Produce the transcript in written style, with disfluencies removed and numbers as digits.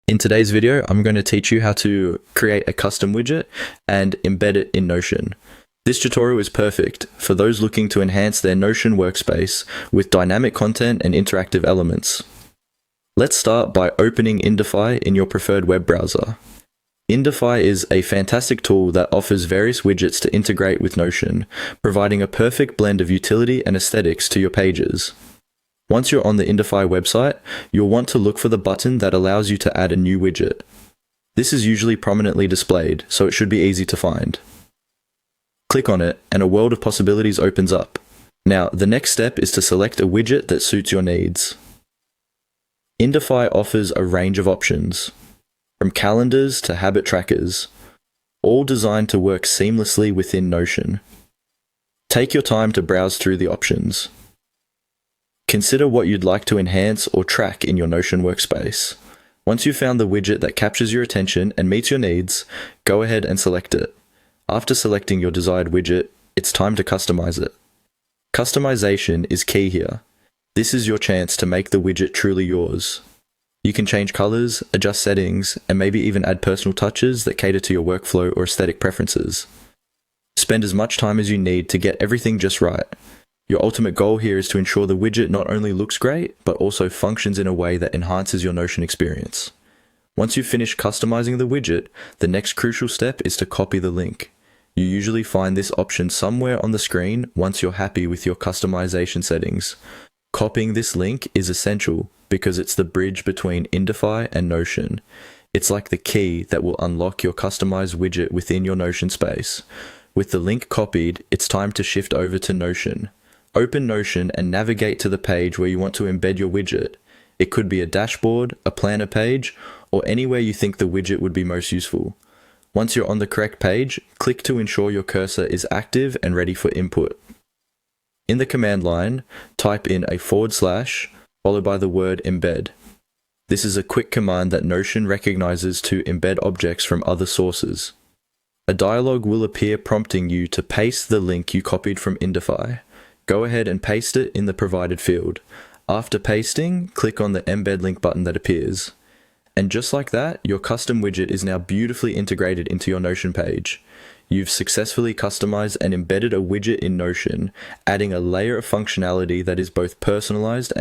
In today's video, I'm going to teach you how to create a custom widget and embed it in Notion. This tutorial is perfect for those looking to enhance their Notion workspace with dynamic content and interactive elements. Let's start by opening Indify in your preferred web browser. Indify is a fantastic tool that offers various widgets to integrate with Notion, providing a perfect blend of utility and aesthetics to your pages. Once you're on the Indify website, you'll want to look for the button that allows you to add a new widget. This is usually prominently displayed, so it should be easy to find. Click on it, and a world of possibilities opens up. Now, the next step is to select a widget that suits your needs. Indify offers a range of options, from calendars to habit trackers, all designed to work seamlessly within Notion. Take your time to browse through the options. Consider what you'd like to enhance or track in your Notion workspace. Once you've found the widget that captures your attention and meets your needs, go ahead and select it. After selecting your desired widget, it's time to customize it. Customization is key here. This is your chance to make the widget truly yours. You can change colors, adjust settings, and maybe even add personal touches that cater to your workflow or aesthetic preferences. Spend as much time as you need to get everything just right. Your ultimate goal here is to ensure the widget not only looks great, but also functions in a way that enhances your Notion experience. Once you've finished customizing the widget, the next crucial step is to copy the link. You usually find this option somewhere on the screen once you're happy with your customization settings. Copying this link is essential because it's the bridge between Indify and Notion. It's like the key that will unlock your customized widget within your Notion space. With the link copied, it's time to shift over to Notion. Open Notion and navigate to the page where you want to embed your widget. It could be a dashboard, a planner page, or anywhere you think the widget would be most useful. Once you're on the correct page, click to ensure your cursor is active and ready for input. In the command line, type in a / followed by the word embed. This is a quick command that Notion recognizes to embed objects from other sources. A dialog will appear prompting you to paste the link you copied from Indify. Go ahead and paste it in the provided field. After pasting, click on the embed link button that appears. And just like that, your custom widget is now beautifully integrated into your Notion page. You've successfully customized and embedded a widget in Notion, adding a layer of functionality that is both personalized